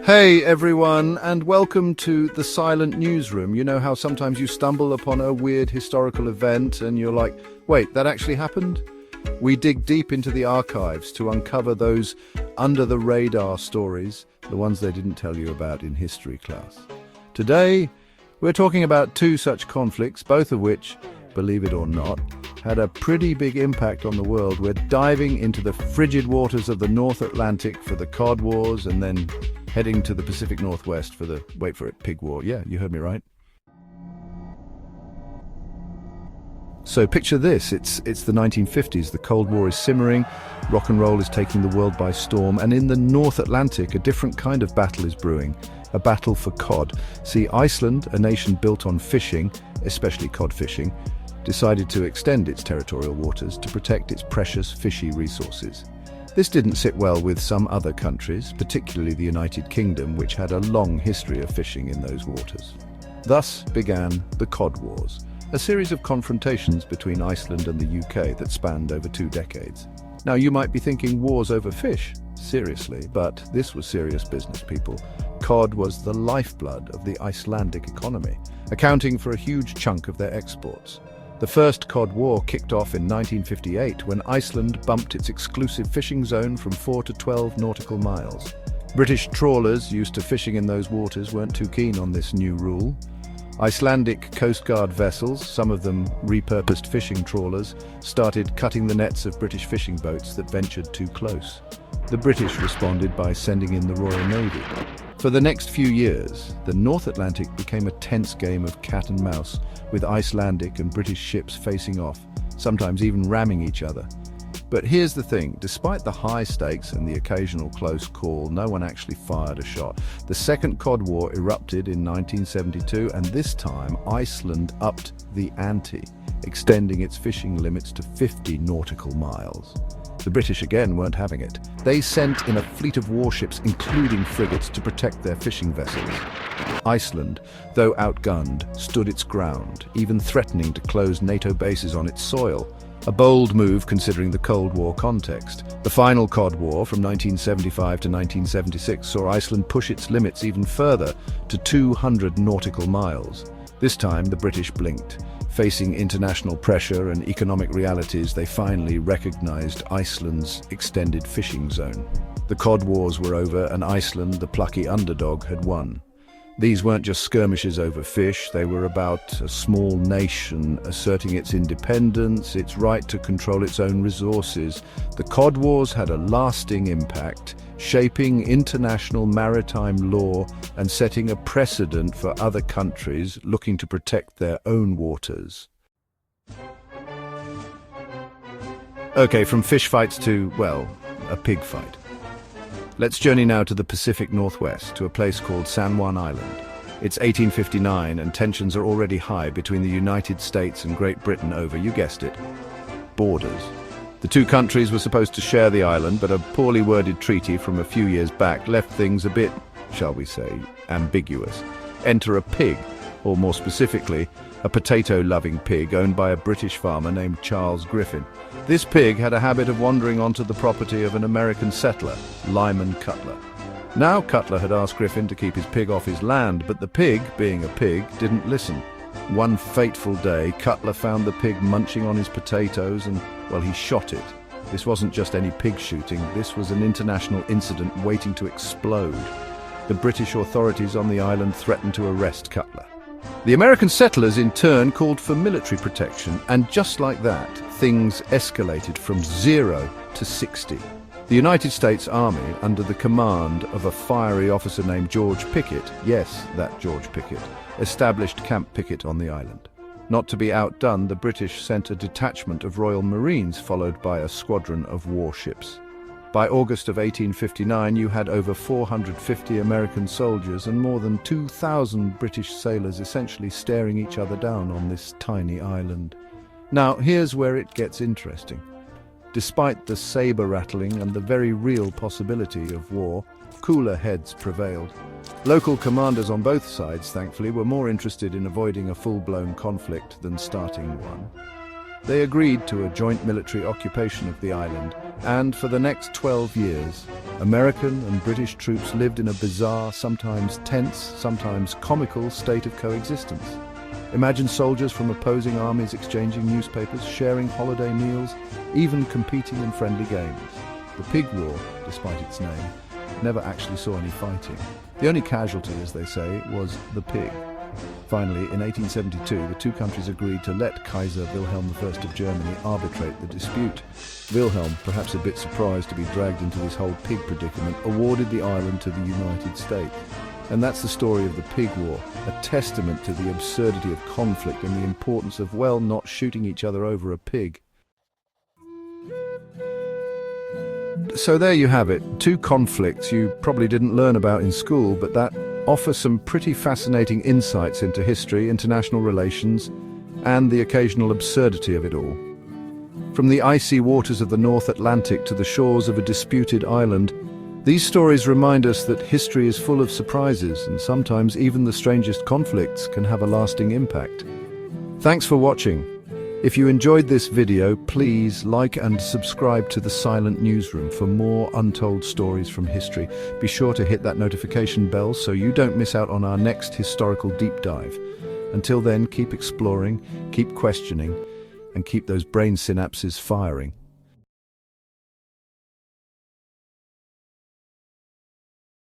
Hey everyone, and welcome to The Silent Newsroom. You know how sometimes you stumble upon a weird historical event and you're like, wait, that actually happened? We dig deep into the archives to uncover those under-the-radar stories, the ones they didn't tell you about in history class. Today, we're talking about two such conflicts, both of which, believe it or not, had a pretty big impact on the world. We're diving into the frigid waters of the North Atlantic for the Cod Wars and then heading to the Pacific Northwest for the, wait for it, Pig War. Yeah, you heard me right. So picture this, it's the 1950s, the Cold War is simmering, rock and roll is taking the world by storm, and in the North Atlantic a different kind of battle is brewing, a battle for cod. See, Iceland, a nation built on fishing, especially cod fishing, decided to extend its territorial waters to protect its precious fishy resources. This didn't sit well with some other countries, particularly the United Kingdom, which had a long history of fishing in those waters. Thus began the Cod Wars, a series of confrontations between Iceland and the UK that spanned over 2 decades. Now you might be thinking, wars over fish? Seriously, but this was serious business, people. Cod was the lifeblood of the Icelandic economy, accounting for a huge chunk of their exports. The first Cod War kicked off in 1958 when Iceland bumped its exclusive fishing zone from 4 to 12 nautical miles. British trawlers used to fishing in those waters weren't too keen on this new rule. Icelandic Coast Guard vessels, some of them repurposed fishing trawlers, started cutting the nets of British fishing boats that ventured too close. The British responded by sending in the Royal Navy. For the next few years, the North Atlantic became a tense game of cat and mouse, with Icelandic and British ships facing off, sometimes even ramming each other. But here's the thing, despite the high stakes and the occasional close call, no one actually fired a shot. The Second Cod War erupted in 1972, and this time Iceland upped the ante, extending its fishing limits to 50 nautical miles. The British again weren't having it. They sent in a fleet of warships, including frigates, to protect their fishing vessels. Iceland, though outgunned, stood its ground, even threatening to close NATO bases on its soil. A bold move considering the Cold War context. The final Cod War from 1975 to 1976 saw Iceland push its limits even further to 200 nautical miles. This time the British blinked. Facing international pressure and economic realities, they finally recognized Iceland's extended fishing zone. The Cod Wars were over, and Iceland, the plucky underdog, had won. These weren't just skirmishes over fish, they were about a small nation asserting its independence, its right to control its own resources. The Cod Wars had a lasting impact, shaping international maritime law and setting a precedent for other countries looking to protect their own waters. Okay, from fish fights to, well, a pig fight. Let's journey now to the Pacific Northwest, to a place called San Juan Island. It's 1859 and tensions are already high between the United States and Great Britain over, you guessed it, borders. The two countries were supposed to share the island, but a poorly worded treaty from a few years back left things a bit, shall we say, ambiguous. Enter a pig, or more specifically, a potato-loving pig owned by a British farmer named Charles Griffin. This pig had a habit of wandering onto the property of an American settler, Lyman Cutler. Now Cutler had asked Griffin to keep his pig off his land, but the pig, being a pig, didn't listen. One fateful day, Cutler found the pig munching on his potatoes and, well, he shot it. This wasn't just any pig shooting, this was an international incident waiting to explode. The British authorities on the island threatened to arrest Cutler. The American settlers in turn called for military protection, and just like that, things escalated from 0 to 60. The United States Army, under the command of a fiery officer named George Pickett, yes, that George Pickett, established Camp Pickett on the island. Not to be outdone, the British sent a detachment of Royal Marines followed by a squadron of warships. By August of 1859, you had over 450 American soldiers and more than 2,000 British sailors essentially staring each other down on this tiny island. Now, here's where it gets interesting. Despite the saber rattling and the very real possibility of war, cooler heads prevailed. Local commanders on both sides, thankfully, were more interested in avoiding a full-blown conflict than starting one. They agreed to a joint military occupation of the island, And for the next 12 years, American and British troops lived in a bizarre, sometimes tense, sometimes comical state of coexistence. Imagine soldiers from opposing armies exchanging newspapers, sharing holiday meals, even competing in friendly games. The Pig War, despite its name, never actually saw any fighting. The only casualty, as they say, was the pig. Finally, in 1872, the two countries agreed to let Kaiser Wilhelm I of Germany arbitrate the dispute. Wilhelm, perhaps a bit surprised to be dragged into this whole pig predicament, awarded the island to the United States. And that's the story of the Pig War, a testament to the absurdity of conflict and the importance of, well, not shooting each other over a pig. So there you have it, two conflicts you probably didn't learn about in school, but that offer some pretty fascinating insights into history, international relations, and the occasional absurdity of it all. From the icy waters of the North Atlantic to the shores of a disputed island, these stories remind us that history is full of surprises, and sometimes even the strangest conflicts can have a lasting impact. Thanks for watching. If you enjoyed this video, please like and subscribe to The Silent Newsroom for more untold stories from history. Be sure to hit that notification bell so you don't miss out on our next historical deep dive. Until then, keep exploring, keep questioning, and keep those brain synapses firing.